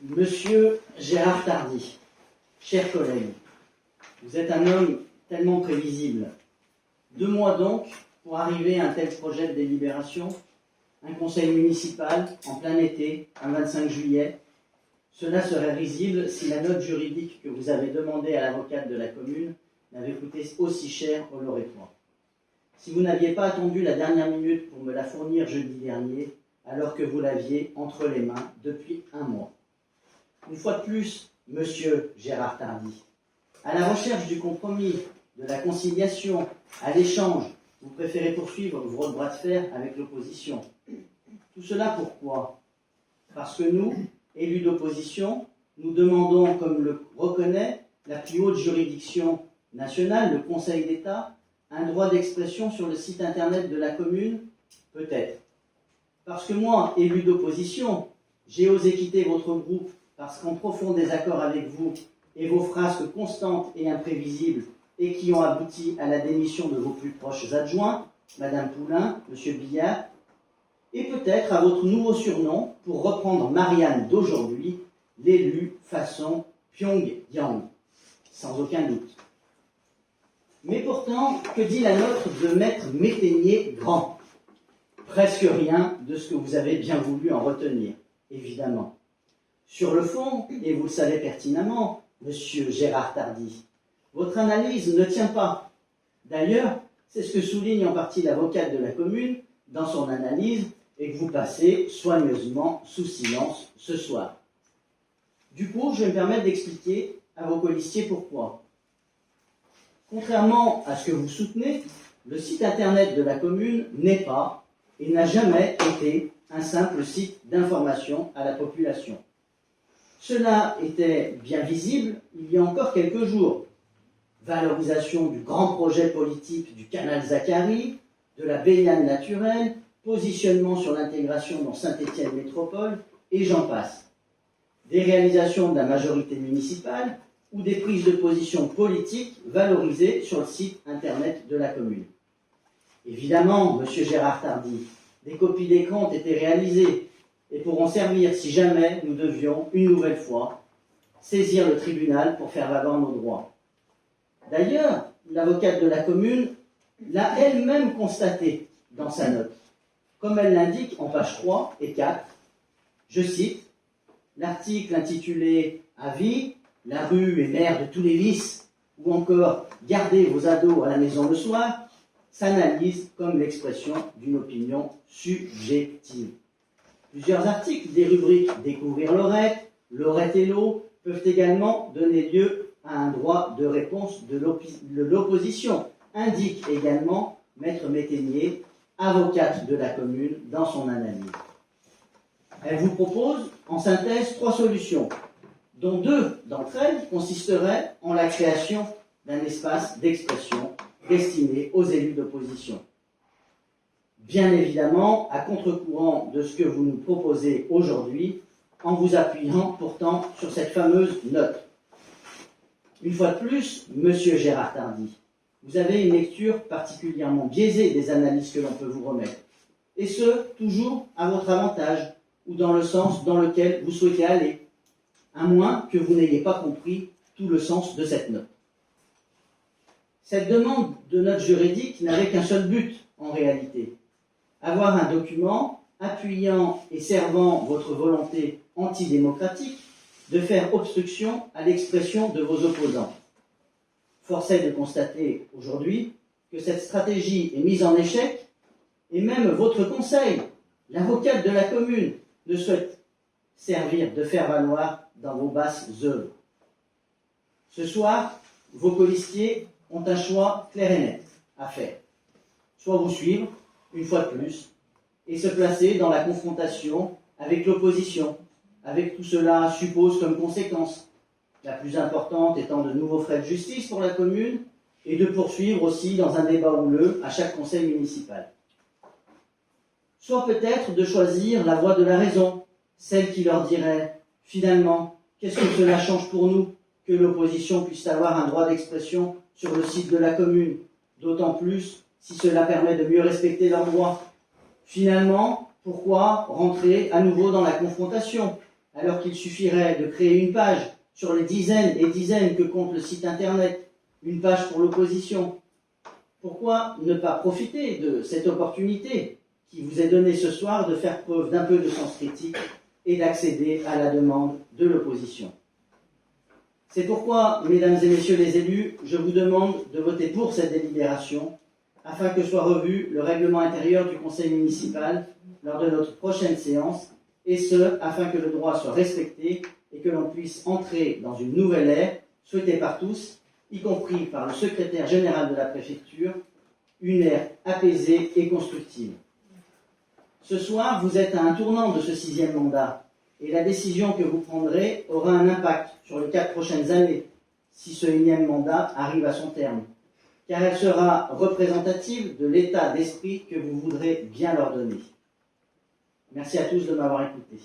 Monsieur Gérard Tardy, chers collègues, vous êtes un homme tellement prévisible. 2 mois donc pour arriver à un tel projet de délibération, un conseil municipal en plein été, un 25 juillet. Cela serait risible si la note juridique que vous avez demandée à l'avocate de la commune n'avait coûté aussi cher au Lorétois. Si vous n'aviez pas attendu la dernière minute pour me la fournir jeudi dernier, alors que vous l'aviez entre les mains depuis 1 mois. Une fois de plus, monsieur Gérard Tardy, à la recherche du compromis, de la conciliation, à l'échange, vous préférez poursuivre votre bras de fer avec l'opposition. Tout cela pourquoi? Parce que nous, élus d'opposition, nous demandons, comme le reconnaît la plus haute juridiction nationale, le Conseil d'État, un droit d'expression sur le site internet de la commune? Peut-être. Parce que moi, élu d'opposition, j'ai osé quitter votre groupe parce qu'en profond désaccord avec vous et vos frasques constantes et imprévisibles et qui ont abouti à la démission de vos plus proches adjoints, Madame Poulain, Monsieur Billard, et peut-être à votre nouveau surnom, pour reprendre Marianne d'aujourd'hui, l'élu façon Pyongyang, sans aucun doute. Mais pourtant, que dit la note de Maître Métainier Grand? Presque rien de ce que vous avez bien voulu en retenir, évidemment. Sur le fond, et vous le savez pertinemment, monsieur Gérard Tardy, votre analyse ne tient pas. D'ailleurs, c'est ce que souligne en partie l'avocate de la commune dans son analyse et que vous passez soigneusement sous silence ce soir. Du coup, je vais me permettre d'expliquer à vos colistiers pourquoi. Contrairement à ce que vous soutenez, le site internet de la commune n'est pas et n'a jamais été un simple site d'information à la population. Cela était bien visible il y a encore quelques jours. Valorisation du grand projet politique du canal Zacharie, de la baignade naturelle, positionnement sur l'intégration dans Saint-Étienne Métropole, et j'en passe. Des réalisations de la majorité municipale ou des prises de position politiques valorisées sur le site internet de la commune. Évidemment, monsieur Gérard Tardy, des copies d'écran ont été réalisées et pourront servir si jamais nous devions, une nouvelle fois, saisir le tribunal pour faire valoir nos droits. D'ailleurs, l'avocate de la commune l'a elle-même constaté dans sa note, comme elle l'indique en pages 3 et 4, je cite, l'article intitulé « Avis, la rue est mère de tous les vices » ou encore « Gardez vos ados à la maison le soir » s'analyse comme l'expression d'une opinion subjective. Plusieurs articles des rubriques « Découvrir Lorette »,« Lorette et l'eau » peuvent également donner lieu à un droit de réponse de l'opposition, indique également Maître Métainier, avocate de la commune, dans son analyse. Elle vous propose, en synthèse, 3 solutions, dont 2 d'entre elles consisteraient en la création d'un espace d'expression destiné aux élus d'opposition. Bien évidemment, à contre-courant de ce que vous nous proposez aujourd'hui, en vous appuyant pourtant sur cette fameuse note. Une fois de plus, monsieur Gérard Tardy, vous avez une lecture particulièrement biaisée des analyses que l'on peut vous remettre, et ce, toujours à votre avantage, ou dans le sens dans lequel vous souhaitez aller, à moins que vous n'ayez pas compris tout le sens de cette note. Cette demande de note juridique n'avait qu'un seul but, en réalité, avoir un document appuyant et servant votre volonté antidémocratique de faire obstruction à l'expression de vos opposants. Force est de constater aujourd'hui que cette stratégie est mise en échec et même votre conseil, l'avocate de la commune, ne souhaite servir de faire valoir dans vos basses œuvres. Ce soir, vos colistiers ont un choix clair et net à faire. Soit vous suivre, une fois de plus, et se placer dans la confrontation avec l'opposition, avec tout cela suppose comme conséquence, la plus importante étant de nouveaux frais de justice pour la commune, et de poursuivre aussi dans un débat houleux à chaque conseil municipal. Soit peut-être de choisir la voie de la raison, celle qui leur dirait, finalement, qu'est-ce que cela change pour nous que l'opposition puisse avoir un droit d'expression sur le site de la commune, d'autant plus si cela permet de mieux respecter leurs droits. Finalement, pourquoi rentrer à nouveau dans la confrontation, alors qu'il suffirait de créer une page sur les dizaines et dizaines que compte le site internet, une page pour l'opposition. Pourquoi ne pas profiter de cette opportunité qui vous est donnée ce soir de faire preuve d'un peu de sens critique et d'accéder à la demande de l'opposition? C'est pourquoi, mesdames et messieurs les élus, je vous demande de voter pour cette délibération afin que soit revu le règlement intérieur du conseil municipal lors de notre prochaine séance, et ce, afin que le droit soit respecté et que l'on puisse entrer dans une nouvelle ère souhaitée par tous, y compris par le secrétaire général de la préfecture, une ère apaisée et constructive. Ce soir, vous êtes à un tournant de ce 6e mandat, et la décision que vous prendrez aura un impact sur les 4 prochaines années, si ce 1e mandat arrive à son terme, car elle sera représentative de l'état d'esprit que vous voudrez bien leur donner. Merci à tous de m'avoir écouté.